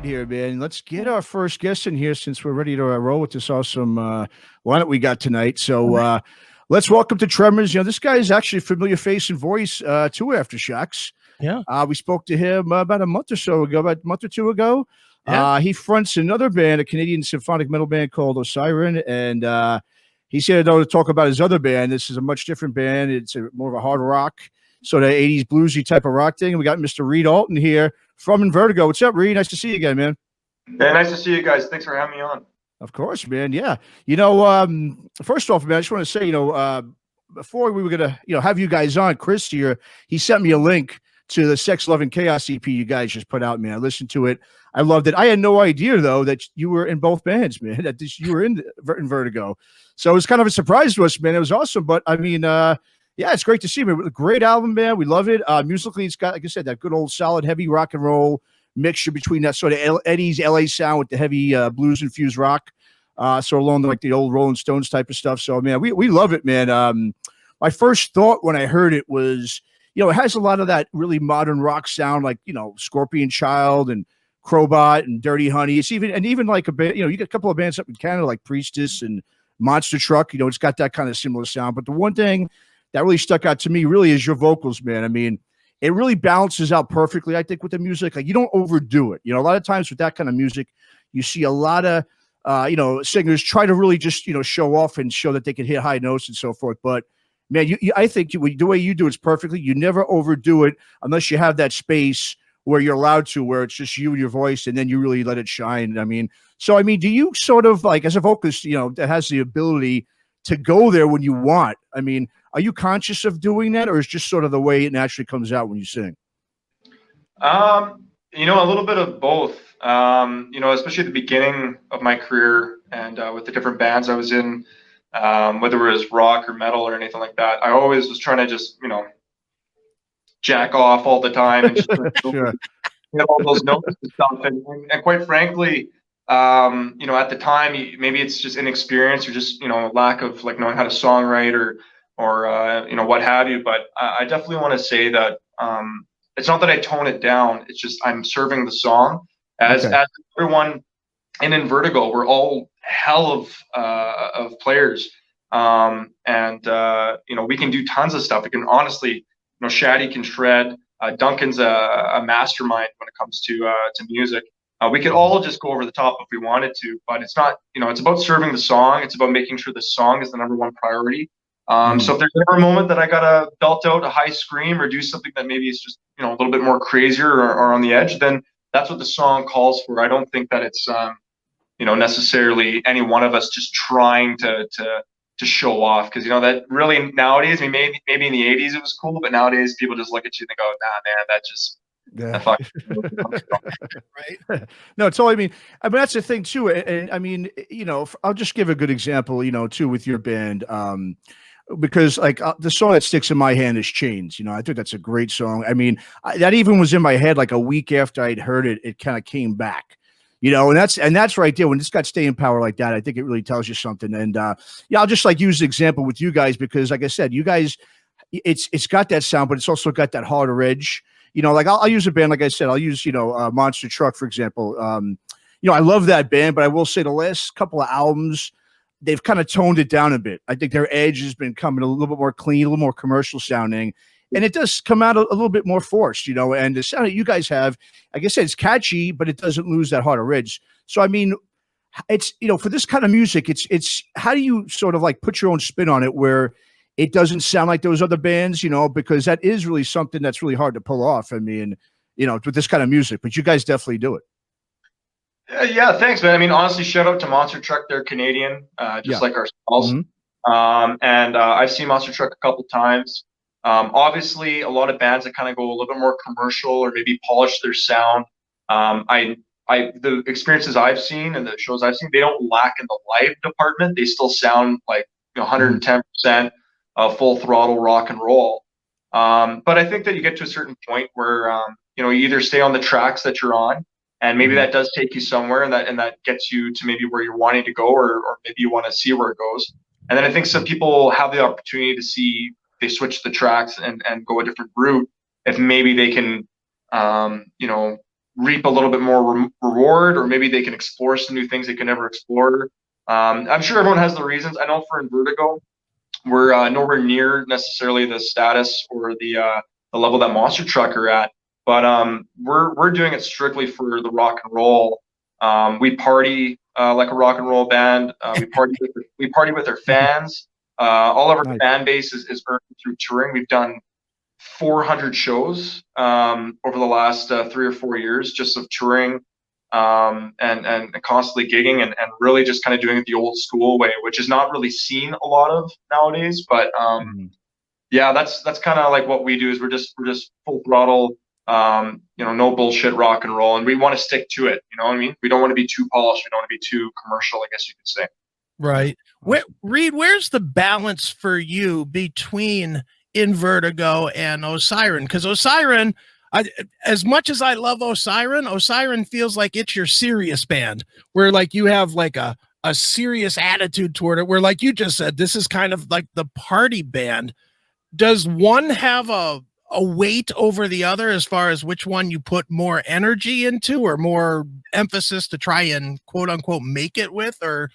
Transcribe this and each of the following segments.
here, man. Let's get our first guest in here since we're ready to roll with this awesome lineup we got tonight. So let's welcome to Tremors. You know, this guy is actually a familiar face and voice to Aftershocks. Yeah. We spoke to him about a month or two ago. Yeah. He fronts another band, a Canadian symphonic metal band called Siren, and he's here to talk about his other band. This is a much different band. It's more of a hard rock, sort of 80s bluesy type of rock thing. And we got Mr. Reed Alton here from InVertigo. What's up, Reed? Nice to see you again, man. Yeah, nice to see you guys. Thanks for having me on. Of course, man. Yeah. You know, first off, man, I just want to say, before we were going to, have you guys on, Chris here, he sent me a link to the Sex, Love, and Chaos EP you guys just put out, man. I listened to it. I loved it. I had no idea, though, that you were in both bands, man, you were in Vertigo. So it was kind of a surprise to us, man. It was awesome. But, I mean, yeah, it's great to see, man. Great album, man. We love it. Musically, it's got, like I said, that good old solid heavy rock and roll mixture between that sort of Eddie's LA sound with the heavy blues-infused rock. So along like the old Rolling Stones type of stuff. So, man, we love it, man. My first thought when I heard it was, it has a lot of that really modern rock sound, like, Scorpion Child and Crowbot and Dirty Honey. It's even like a band, you got a couple of bands up in Canada like Priestess and Monster Truck. It's got that kind of similar sound. But the one thing that really stuck out to me really is your vocals, man. I mean, it really balances out perfectly, I think, with the music. Like, you don't overdo it. A lot of times with that kind of music, you see a lot of, singers try to really just, show off and show that they can hit high notes and so forth. But man, I think the way you do it's perfectly. You never overdo it unless you have that space where you're allowed to, where it's just you and your voice, and then you really let it shine. I mean, do you sort of like, as a vocalist, that has the ability to go there when you want? I mean, are you conscious of doing that, or is it just sort of the way it naturally comes out when you sing? A little bit of both. Especially at the beginning of my career and with the different bands I was in, whether it was rock or metal or anything like that, I always was trying to just, jack off all the time and just sure. get all those notes and stuff. And quite frankly, at the time, maybe it's just inexperience or just, lack of like knowing how to songwrite or what have you. But I definitely want to say that it's not that I tone it down. It's just I'm serving the song as everyone in InVertigo. We're all hell of players, and we can do tons of stuff. We can honestly, Shaddy can shred. Duncan's a mastermind when it comes to music. We could all just go over the top if we wanted to, but it's not. It's about serving the song. It's about making sure the song is the #1 priority. So if there's ever a moment that I gotta belt out a high scream or do something that maybe is just a little bit more crazier or on the edge, then that's what the song calls for. I don't think that it's necessarily any one of us just trying to show off, because that really nowadays, I mean, maybe in the 80s it was cool, but nowadays people just look at you and they go, nah, man, that just right. No, totally. I mean, that's the thing too. And I mean, I'll just give a good example, too, with your band. Because like the song that sticks in my hand is Chains. I think that's a great song. I mean, that even was in my head like a week after I'd heard it. It kind of came back. And that's right there. When it's got staying power like that, I think it really tells you something. And I'll just like use the example with you guys, because like I said, you guys, it's got that sound, but it's also got that harder edge. Like I'll use a band, like I said, I'll use Monster Truck, for example. I love that band, but I will say the last couple of albums, they've kind of toned it down a bit. I think their edge has been coming a little bit more clean, a little more commercial sounding. And it does come out a little bit more forced, and the sound that you guys have, like I said, it's catchy, but it doesn't lose that harder edge. So, I mean, it's, for this kind of music, it's how do you sort of like put your own spin on it where it doesn't sound like those other bands, because that is really something that's really hard to pull off. I mean, with this kind of music, but you guys definitely do it. Yeah, thanks, man. I mean, honestly, shout out to Monster Truck. They're Canadian, just like ourselves. Mm-hmm. And I've seen Monster Truck a couple times. Obviously, a lot of bands that kind of go a little bit more commercial or maybe polish their sound. The experiences I've seen and the shows I've seen, they don't lack in the live department. They still sound like 110% full throttle rock and roll. But I think that you get to a certain point where you either stay on the tracks that you're on, and maybe that does take you somewhere, and that gets you to maybe where you're wanting to go, or maybe you want to see where it goes. And then I think some people have the opportunity to see. They switch the tracks and go a different route if maybe they can reap a little bit more reward, or maybe they can explore some new things they can never explore. I'm sure everyone has the reasons. I know for InVertigo, we're nowhere near necessarily the status or the level that Monster Truck are at, but we're doing it strictly for the rock and roll. We party like a rock and roll band. We party with our fans. All of our fan base is earned through touring. We've done 400 shows over the last 3 or 4 years just of touring, and constantly gigging, and really just kind of doing it the old school way, which is not really seen a lot of nowadays. But yeah, that's kind of like what we do. Is we're just full throttle, no bullshit rock and roll, and we want to stick to it. You know what I mean? We don't want to be too polished. We don't want to be too commercial, I guess you could say. Right. Reed, where's the balance for you between InVertigo and Siren? Because Siren, as much as I love Siren feels like it's your serious band, where like you have like a serious attitude toward it, where like you just said, this is kind of like the party band. Does one have a weight over the other as far as which one you put more energy into or more emphasis to try and quote unquote make it with, or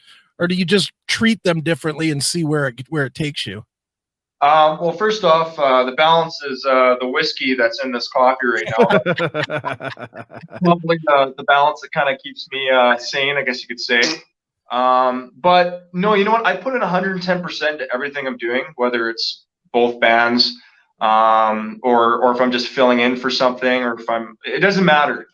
do you just treat them differently and see where it takes you? Well, first off, the balance is the whiskey that's in this coffee right now. Probably the balance that kind of keeps me sane, I guess you could say. But no, you know what? I put in 110% to everything I'm doing, whether it's both bands, or if I'm just filling in for something, or if it doesn't matter.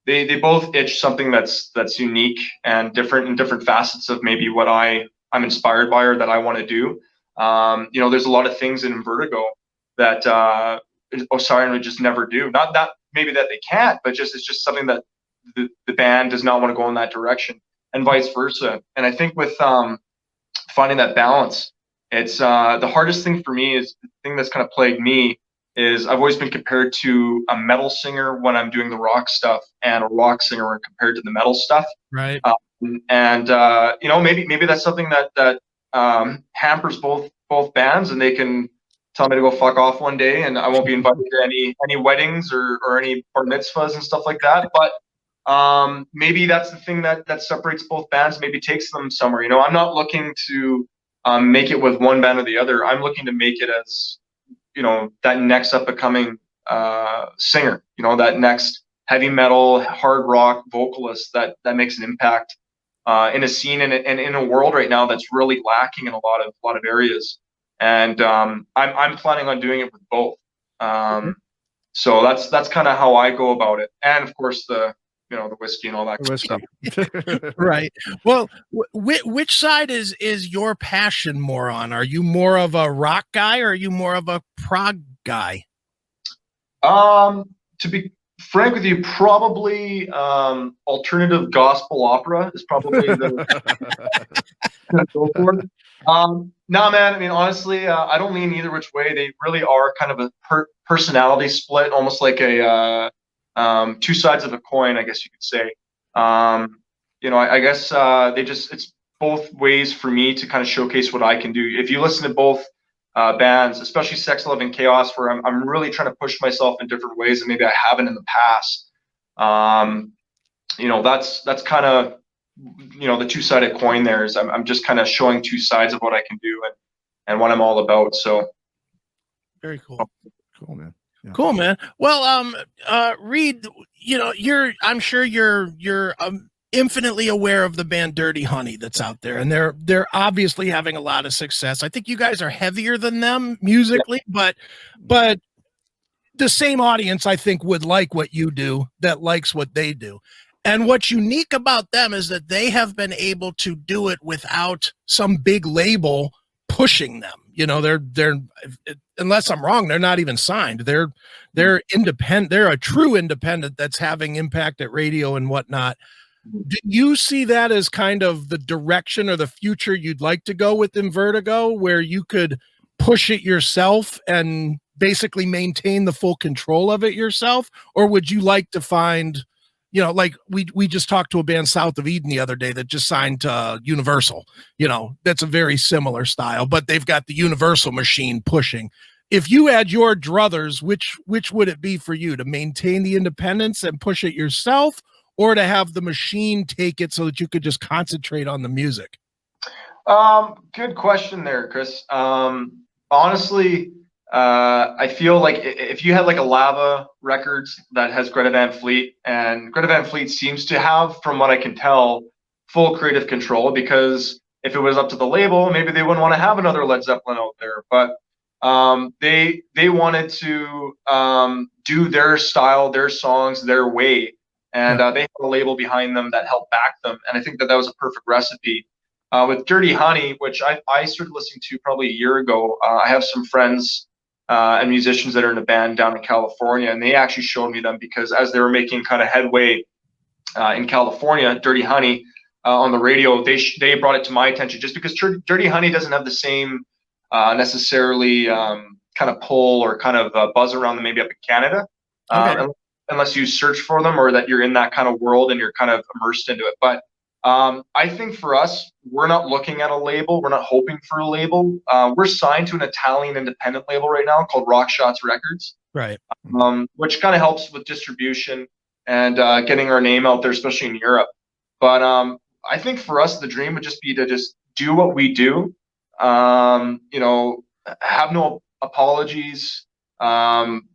They both itch something that's unique and different in different facets of maybe what I'm inspired by or that I want to do. There's a lot of things in InVertigo that Siren would just never do. Not that maybe that they can't, but it's just something that the band does not want to go in that direction, and vice versa. And I think with finding that balance, it's the hardest thing for me is the thing that's kind of plagued me is I've always been compared to a metal singer when I'm doing the rock stuff, and a rock singer when compared to the metal stuff. Right. Maybe that's something that hampers both bands, and they can tell me to go fuck off one day, and I won't be invited to any weddings or any bar mitzvahs and stuff like that. But maybe that's the thing that separates both bands, maybe takes them somewhere. I'm not looking to make it with one band or the other. I'm looking to make it as that next up and coming singer, that next heavy metal, hard rock vocalist that makes an impact in a scene and in a world right now that's really lacking in a lot of areas. And I'm planning on doing it with both. So that's kind of how I go about it. And of course the whiskey and all that kind of stuff. Right. Well, which side is your passion more on? Are you more of a rock guy, or are you more of a prog guy? To be frank with you, probably alternative gospel opera is probably the go for it. No, man. I mean, honestly, I don't lean either which way. They really are kind of a personality split, almost like a two sides of a coin, I guess you could say. I guess it's both ways for me to kind of showcase what I can do. If you listen to both bands, especially Sex, Love, and Chaos, where I'm really trying to push myself in different ways that maybe I haven't in the past. That's kind of the two-sided coin. There is I'm just kind of showing two sides of what I can do and what I'm all about. So very cool. Cool, man. Yeah. Cool, man. Well, Reed, I'm sure you're infinitely aware of the band Dirty Honey that's out there, and they're obviously having a lot of success. I think you guys are heavier than them musically, but the same audience, I think, would like what you do, that likes what they do. And what's unique about them is that they have been able to do it without some big label pushing them. They're unless I'm wrong, they're not even signed. They're independent. They're a true independent that's having impact at radio and whatnot. Do you see that as kind of the direction or the future you'd like to go with InVertigo, where you could push it yourself and basically maintain the full control of it yourself? Or would you like to find, like we just talked to a band South of Eden the other day that just signed to Universal, that's a very similar style, but they've got the Universal machine pushing. if you had your druthers, which would it be for you, to maintain the independence and push it yourself, or to have the machine take it so that you could just concentrate on the music? Good question there, Chris. Honestly, I feel like if you had like a Lava Records that has Greta Van Fleet, and Greta Van Fleet seems to have, from what I can tell, full creative control, because if it was up to the label, maybe they wouldn't want to have another Led Zeppelin out there. But they wanted to do their style, their songs, their way, and they have a label behind them that helped back them. And I think that was a perfect recipe. With Dirty Honey, which I started listening to probably a year ago, I have some friends and musicians that are in a band down in California, and they actually showed me them, because as they were making kind of headway in California, Dirty Honey on the radio, they brought it to my attention, just because Dirty Honey doesn't have the same necessarily kind of pull or kind of buzz around them maybe up in Canada, unless you search for them, or that you're in that kind of world and you're kind of immersed into it. But I think for us, we're not looking at a label. We're not hoping for a label. We're signed to an Italian independent label right now called Rockshots Records, right? Which kind of helps with distribution and getting our name out there, especially in Europe. But I think for us, the dream would just be to just do what we do. You know, have no apologies.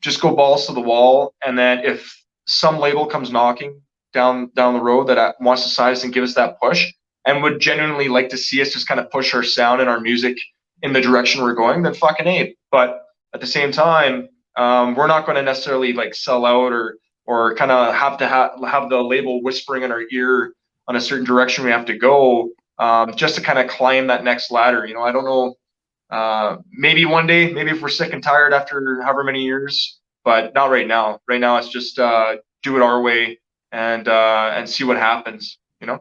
Just go balls to the wall, and then if some label comes knocking down the road that wants to sign us and give us that push, and would genuinely like to see us just kind of push our sound and our music in the direction we're going, then fucking A. But at the same time, we're not going to necessarily like sell out or kind of have to have the label whispering in our ear on a certain direction we have to go, just to kind of climb that next ladder. You know, I don't know. Maybe one day, maybe if we're sick and tired after however many years, but not right now. Right now, it's just do it our way and see what happens. You know.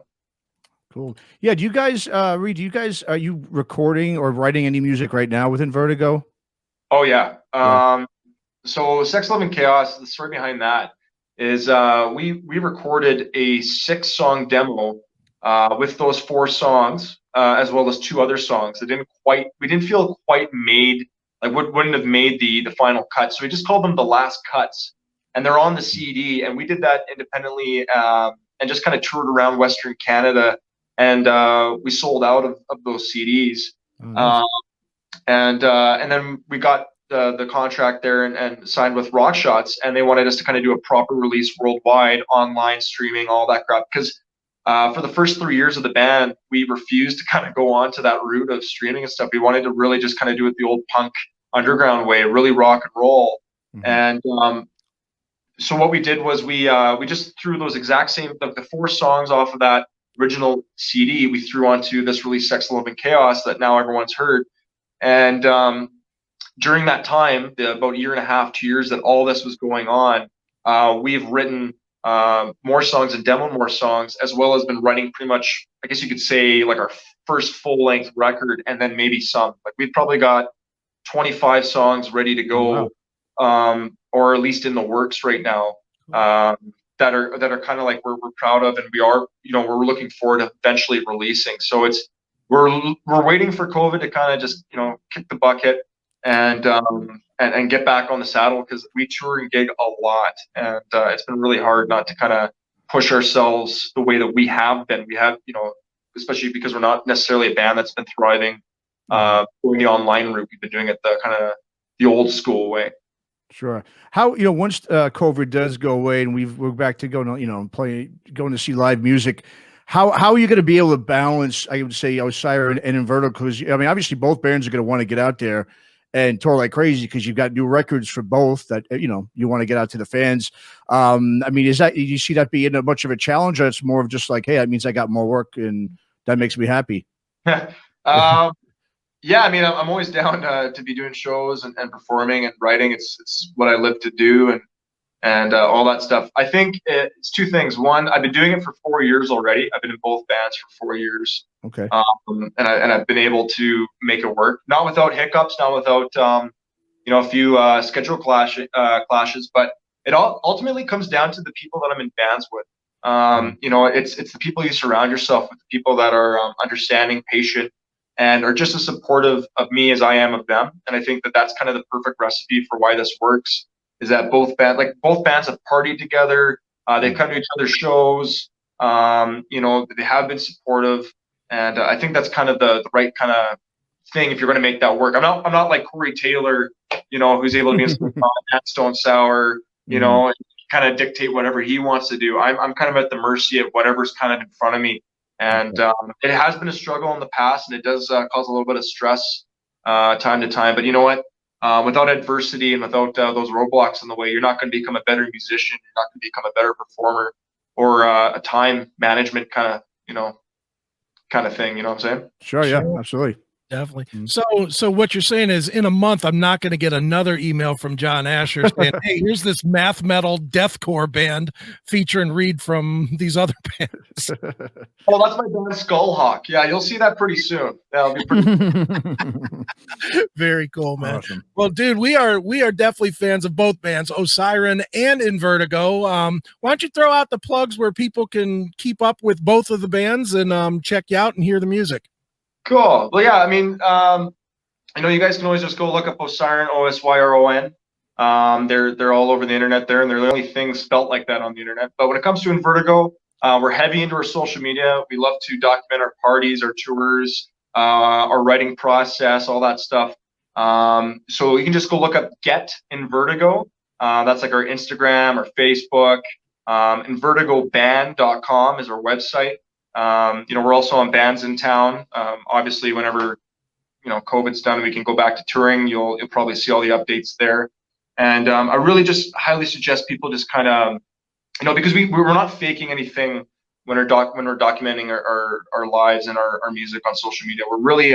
Cool. Yeah. Do you guys, Reed? Are you recording or writing any music right now with InVertigo? Oh yeah. So Sex, Love, and Chaos. The story behind that is we recorded a 6-song demo with those 4 songs, as well as 2 other songs that we didn't feel quite made, like wouldn't have made the final cut. So we just called them the last cuts, and they're on the CD. And we did that independently and just kind of toured around Western Canada, and we sold out of those CDs. Oh, nice. And then we got the contract there and signed with Rockshots, and they wanted us to kind of do a proper release worldwide, online streaming, all that crap. Because for the first 3 years of the band, we refused to kind of go on to that route of streaming and stuff. We wanted to really just kind of do it the old punk underground way, really rock and roll. Mm-hmm. And so what we did was we just threw those exact same, the 4 songs off of that original CD, we threw onto this release, Sex, Love, and Chaos, that now everyone's heard. And during that time, about 1.5 years, 2 years that all this was going on, we've written more songs and demoed more songs, as well as been writing pretty much, I guess you could say, like our first full-length record, and then maybe some. Like we've probably got 25 songs ready to go, wow. Or at least in the works right now, that are kind of like we're proud of, and we're looking forward to eventually releasing. So we're waiting for COVID to kind of just kick the bucket and get back on the saddle, because we tour and gig a lot, and it's been really hard not to kind of push ourselves the way that we have been. We have, especially because we're not necessarily a band that's been thriving going the online route. We've been doing it the old school way. Sure. How, once COVID does go away and we're back to going to see live music, how are you going to be able to balance, I would say, Siren and InVertigo? Because I mean, obviously both bands are going to want to get out there and tour like crazy, because you've got new records for both that you want to get out to the fans. I mean, do you see that being a much of a challenge, or it's more of just like, hey, that means I got more work and that makes me happy? Yeah, I mean, I'm always down to be doing shows and performing and writing. It's what I live to do, and all that stuff. I think it's 2 things. One, I've been doing it for 4 years already. I've been in both bands for 4 years. Okay. And I've been able to make it work, not without hiccups, not without a few schedule clashes, but it ultimately comes down to the people that I'm in bands with. It's the people you surround yourself with, the people that are understanding, patient, and are just as supportive of me as I am of them. And I think that that's kind of the perfect recipe for why this works, is that both bands have partied together. They've come to each other's shows. They have been supportive. And I think that's kind of the right kind of thing if you're going to make that work. I'm not like Corey Taylor, who's able to be at Stone Sour, and kind of dictate whatever he wants to do. I'm kind of at the mercy of whatever's kind of in front of me. And it has been a struggle in the past, and it does cause a little bit of stress time to time. But you know what? Without adversity and without those roadblocks in the way, you're not going to become a better musician. You're not going to become a better performer or a time management kind of thing. You know what I'm saying? Sure. Yeah, absolutely. Definitely. So what you're saying is, in a month, I'm not going to get another email from John Asher saying, "Hey, here's this math metal deathcore band featuring Reed from these other bands." Oh, that's my band Skullhawk. Yeah, you'll see that pretty soon. That'll be pretty. Very cool, man. Awesome. Well, dude, we are definitely fans of both bands, Siren and InVertigo. Why don't you throw out the plugs where people can keep up with both of the bands and check you out and hear the music? Cool. Well, yeah, I mean, you guys can always just go look up Siren, Osyron. They're all over the internet there, and they're the only things spelt like that on the internet. But when it comes to InVertigo, we're heavy into our social media. We love to document our parties, our tours, our writing process, all that stuff. So you can just go look up Get InVertigo. That's like our Instagram, our Facebook. InVertigoBand.com is our website. We're also on Bands in Town. Obviously, whenever COVID's done, we can go back to touring. You'll probably see all the updates there. And I really just highly suggest people just kind of, because we're not faking anything when we're documenting our lives and our music on social media. We're really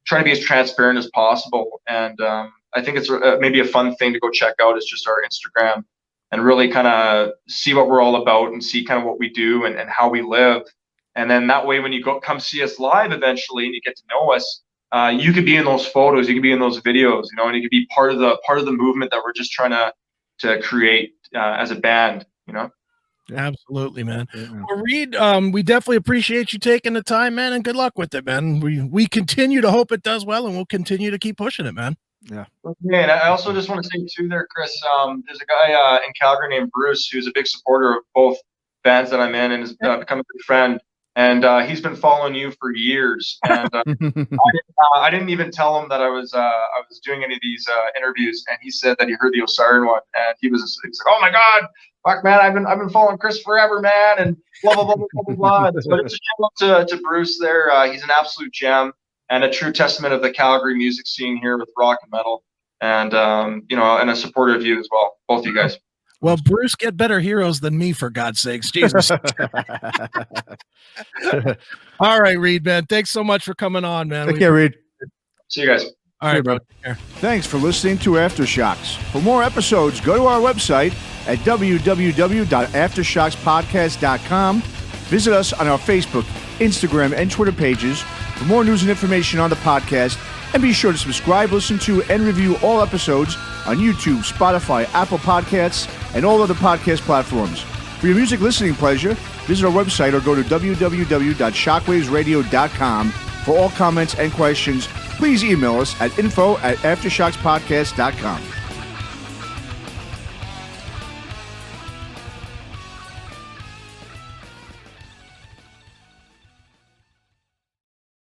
trying to be as transparent as possible. And I think it's maybe a fun thing to go check out is just our Instagram and really kind of see what we're all about and see kind of what we do and how we live. And then that way, when you come see us live eventually and you get to know us, you could be in those photos, you could be in those videos, and you could be part of the movement that we're just trying to create as a band, Absolutely, man. Yeah. Well, Reed, we definitely appreciate you taking the time, man, and good luck with it, man. We continue to hope it does well, and we'll continue to keep pushing it, man. Yeah. Okay, and I also just want to say too there, Chris, there's a guy in Calgary named Bruce who's a big supporter of both bands that I'm in and has become a good friend. And he's been following you for years. And I didn't even tell him that I was doing any of these interviews. And he said that he heard the Siren one, and he's like, "Oh my God, fuck man, I've been following Chris forever, man," and blah blah blah blah blah blah. But it's a shout out to Bruce there. He's an absolute gem and a true testament of the Calgary music scene here with rock and metal, and and a supporter of you as well, both of you guys. Well, Bruce, get better heroes than me, for God's sakes. Jesus. All right, Reed, man. Thanks so much for coming on, man. Take care, Reed. See you guys. All right, bro. Take care. Thanks for listening to Aftershocks. For more episodes, go to our website at www.aftershockspodcast.com. Visit us on our Facebook, Instagram, and Twitter pages for more news and information on the podcast. And be sure to subscribe, listen to, and review all episodes on YouTube, Spotify, Apple Podcasts, and all other podcast platforms. For your music listening pleasure, visit our website or go to www.shockwavesradio.com. For all comments and questions, please email us at info@aftershockspodcast.com.